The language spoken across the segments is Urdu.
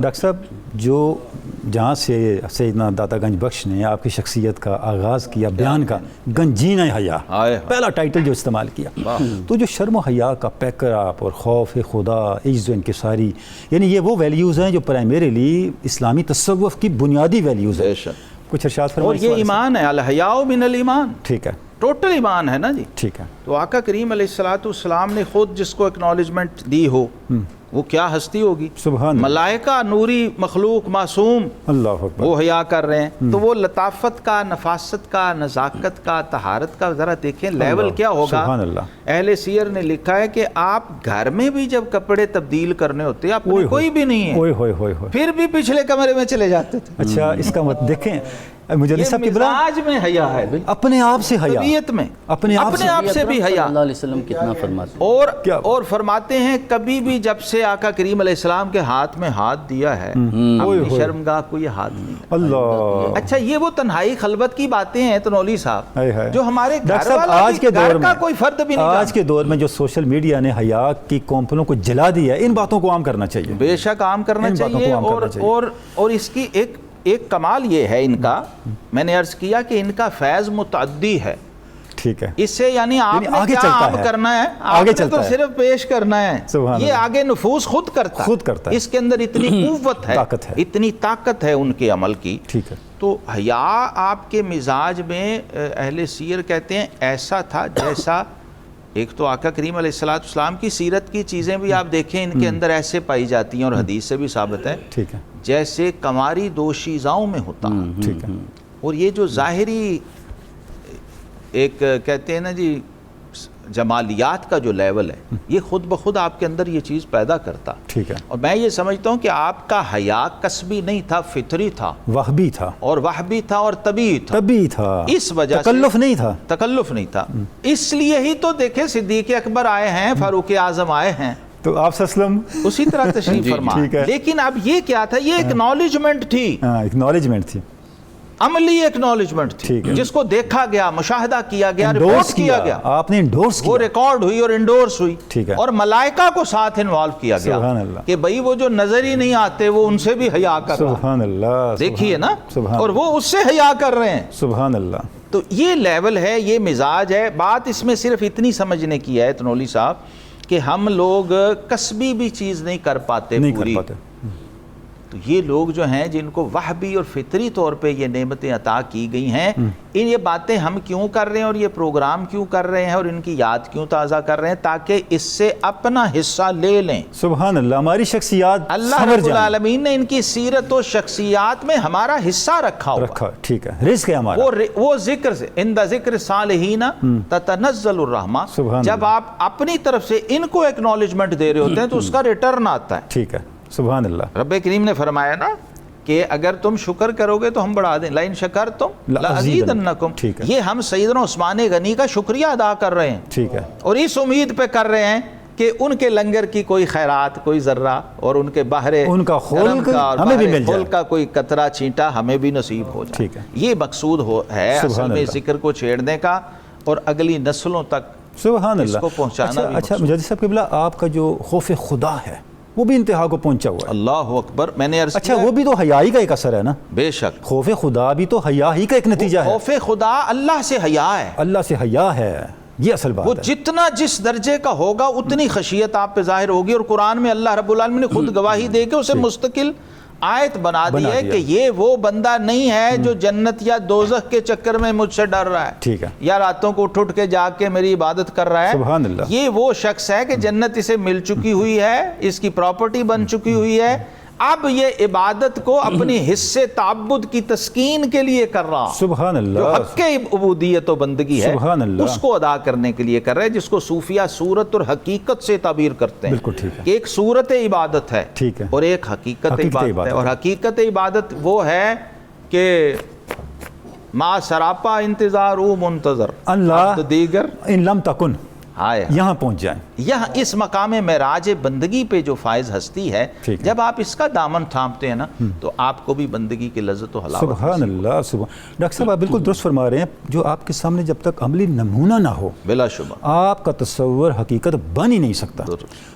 ڈاکٹر صاحب، جو جہاں سے سیدنا داتا گنج بخش نے آپ کی شخصیت کا آغاز کیا، بیان کا، گنجینہ حیا پہلا ٹائٹل جو استعمال کیا، تو جو شرم و حیا کا پیکر آپ اور خوف خدا، عجز و انکساری، یعنی یہ وہ ویلیوز ہیں جو پرائمریلی اسلامی تصوف کی بنیادی ویلیوز ہیں. کچھ ارشاد فرمائیں. اور یہ ایمان ہے، الحیاء من الایمان. ٹھیک ہے، ٹوٹل ایمان ہے نا جی. ٹھیک ہے. تو آقا کریم علیہ السلام نے خود جس کو اکنالجمنٹ دی ہو وہ کیا ہستی ہوگی. سبحان. ملائکہ نوری مخلوق معصوم، اللہ اکبر، وہ حیا کر رہے ہیں. تو وہ لطافت کا، نفاست کا، نزاکت کا، طہارت کا ذرا دیکھیں لیول کیا ہوگا. سبحان اللہ. اہل سیر نے لکھا ہے کہ آپ گھر میں بھی جب کپڑے تبدیل کرنے ہوتے آپ میں کوئی بھی نہیں ہے، پھر بھی پچھلے کمرے میں چلے جاتے تھے. اچھا، اس کا مطلب دیکھیں مجھے یہ مزاج میں حیا ہے، اپنے آپ سے حیا، طبیعت میں اپنے آپ سے بھی حیا. اللہ علیہ وسلم کتنا فرماتے ہیں اور فرماتے ہیں کبھی بھی جب سے آقا کریم علیہ السلام کے ہاتھ میں ہاتھ دیا ہے اپنی شرمگاہ کو یہ ہاتھ نہیں. اللہ. اچھا، یہ وہ تنہائی خلوت کی باتیں ہیں تنولی صاحب، جو ہمارے آج کے دور میں کوئی فرد بھی نہیں. آج کے دور میں جو سوشل میڈیا نے حیا کی کونپلوں کو جلا دیا ہے، ان باتوں کو عام کرنا چاہیے. بے شک عام کرنا چاہیے. اور اس کی ایک کمال یہ ہے ان کا، میں نے عرض کیا کہ ان کا فیض متعدی ہے. ٹھیک ہے. اس سے یعنی آپ نے کیا عام کرنا ہے، آپ نے تو صرف پیش کرنا ہے. یہ آگے نفوذ خود کرتا ہے. اس کے اندر اتنی قوت ہے، اتنی طاقت ہے ان کے عمل کی. ٹھیک ہے. تو حیا آپ کے مزاج میں اہل سیر کہتے ہیں ایسا تھا جیسا، ایک تو آقا کریم علیہ السلام کی سیرت کی چیزیں بھی آپ دیکھیں ان کے اندر ایسے پائی جاتی ہیں اور حدیث سے بھی ثابت ہے. ٹھیک ہے. جیسے کماری دو شیزاؤں میں ہوتا. ٹھیک ہے. اور یہ جو ظاہری ایک کہتے ہیں نا جی جمالیات کا جو لیول ہے، یہ خود بخود آپ کے اندر یہ چیز پیدا کرتا. ٹھیک ہے. اور میں یہ سمجھتا ہوں کہ آپ کا حیا کسبی نہیں تھا، فطری تھا، وہبی تھا، اور طبیعی تھا. اس وجہ سے تکلف نہیں تھا. اس لیے ہی تو دیکھیں صدیق اکبر آئے ہیں، فاروق اعظم آئے ہیں، تو آپ وسلم اسی طرح تشریف فرما. لیکن اب یہ کیا تھا؟ یہ اکنالجمنٹ تھی، عملی اکنالجمنٹ تھی، جس کو دیکھا گیا، مشاہدہ کیا گیا، رپورٹ کیا گیا، آپ نے انڈورس کیا، وہ ریکارڈ ہوئی اور انڈورس ہوئی. ٹھیک ہے. اور ملائکہ کو ساتھ انوالو کیا گیا. سبحان اللہ. کہ بھئی وہ جو نظر ہی نہیں آتے وہ ان سے بھی حیا کر رہا. سبحان اللہ. دیکھیے نا، اور وہ اس سے حیا کر رہے ہیں. سبحان اللہ. تو یہ لیول ہے، یہ مزاج ہے. بات اس میں صرف اتنی سمجھنے کی ہے تنولی صاحب کہ ہم لوگ کسبی بھی چیز نہیں کر پاتے پوری. تو یہ لوگ جو ہیں جن کو وہبی اور فطری طور پہ یہ نعمتیں عطا کی گئی ہیں، یہ باتیں ہم کیوں کر رہے ہیں اور یہ پروگرام کیوں کر رہے ہیں اور ان کی یاد کیوں تازہ کر رہے ہیں؟ تاکہ اس سے اپنا حصہ لے لیں. سبحان اللہ. ہماری شخصیات اللہ رب العالمین نے ان کی سیرت و شخصیات میں ہمارا حصہ رکھا. ٹھیک ہے. رزق ہے ہمارا. وہ ذکر سے عند ذکر صالحین تتنزل الرحمہ. جب آپ اپنی طرف سے ان کو ایکنالجمنٹ دے رہے ہوتے ہیں تو اس کا ریٹرن آتا ہے. ٹھیک ہے. سبحان اللہ. رب کریم نے فرمایا نا کہ اگر تم شکر کرو گے تو ہم بڑھا دیں. لئن شکرتم لازیدنکم. یہ ہم سیدنا عثمان غنی کا شکریہ ادا کر رہے ہیں. ٹھیک ہے. اور اس امید پہ کر رہے ہیں کہ ان کے لنگر کی کوئی خیرات، کوئی ذرہ، اور ان کے بحر ان کا خلق ہمیں بھی مل جائے، کا کوئی قطرہ چھینٹا ہمیں بھی نصیب ہو جائے. ٹھیک ہے. یہ مقصود ہے اصل میں ذکر کو چھیڑنے کا اور اگلی نسلوں تک سبحان اس کو پہنچانا. اچھا مجدد صاحب قبلہ، آپ کا جو خوف خدا ہے وہ بھی انتہا کو پہنچا ہوا ہے. اللہ اکبر. میں نے عرض اچھا وہ بھی تو حیا ہی کا ایک اثر ہے نا. بے شک. خوف خدا بھی تو حیا ہی کا ایک نتیجہ ہے. خوف خدا اللہ سے حیا ہے. اللہ سے حیا ہے، یہ اصل بات ہے. وہ جتنا جس درجے کا ہوگا اتنی خشیت آپ پہ ظاہر ہوگی. اور قرآن میں اللہ رب العالمین نے خود گواہی دے کے اسے مستقل آیت بنا دی ہے کہ یہ وہ بندہ نہیں ہے جو جنت یا دوزخ کے چکر میں مجھ سے ڈر رہا ہے. ٹھیک ہے. یا راتوں کو اٹھ کے جا کے میری عبادت کر رہا ہے. سبحان اللہ. یہ وہ شخص ہے کہ جنت اسے مل چکی ہوئی ہے، اس کی پراپرٹی بن چکی ہوئی ہے. اب یہ عبادت کو اپنی حصے تعبد کی تسکین کے لیے کر رہا. سبحان اللہ. جو حق عبودیت و بندگی ہے سبحان اللہ، اس کو ادا کرنے کے لیے کر رہے ہیں، جس کو صوفیہ صورت اور حقیقت سے تعبیر کرتے ہیں. بالکل ٹھیک ہے. کہ ایک صورت عبادت ہے، ٹھیک ہے، اور ایک حقیقت عبادت ہے. اور حقیقت عبادت وہ ہے کہ ما سراپا انتظار او منتظر اللہ دیگر ان لم تکن. یہاں پہنچ جائیں. یہاں اس مقام معراج بندگی پہ جو فائز ہستی ہے, جب آپ اس کا دامن تھامتے ہیں نا تو آپ کو بھی بندگی کی لذت و حلاوت. سبحان اللہ. ڈاکٹر صاحب آپ بالکل درست فرما رہے ہیں. جو آپ کے سامنے جب تک عملی نمونہ نہ ہو بلا شبہ آپ کا تصور حقیقت بن ہی نہیں سکتا.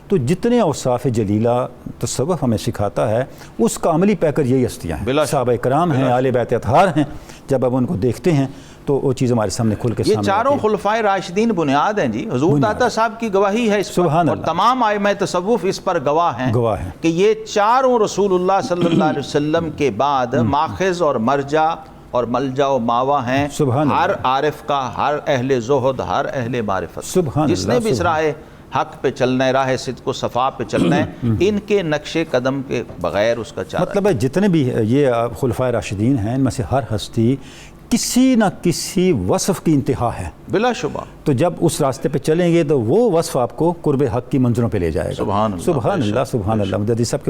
تو جتنے اوصاف جلیلہ تصوف ہمیں سکھاتا ہے اس کا عملی پیکر یہی ہستیاں ہیں. صحابہ کرام ہیں, اہل بیت اطہار ہیں. جب اب ان کو دیکھتے ہیں تو وہ چیز ہمارے سامنے کھل کے یہ چاروں خلفائے راشدین بنیاد ہیں جی. حضور داتا صاحب کی گواہی ہے اس پر, اور تمام ائمہ تصوف اس پر گواہ ہیں کہ یہ چاروں رسول اللہ صلی اللہ علیہ وسلم کے بعد ماخذ اور مرجع اور ملجا و ماوا ہیں ہر عارف کا, ہر اہل زہد, ہر اہل معرفت. جس نے بھی اس راہ حق پہ چلنا ہے, راہ صدق و صفا پہ چلنا ہے, ان کے نقش قدم کے بغیر اس کا چارہ. مطلب ہے جتنے بھی یہ خلفائے راشدین ہیں ان میں سے ہر ہستی کسی نہ کسی وصف کی انتہا ہے بلا شبہ. تو جب اس راستے پہ چلیں گے تو وہ وصف آپ کو قرب حق کی منزلوں پہ لے جائے گا. سبحان اللہ. سبحان اللہ. سبحان اللہ. مجدد صاحب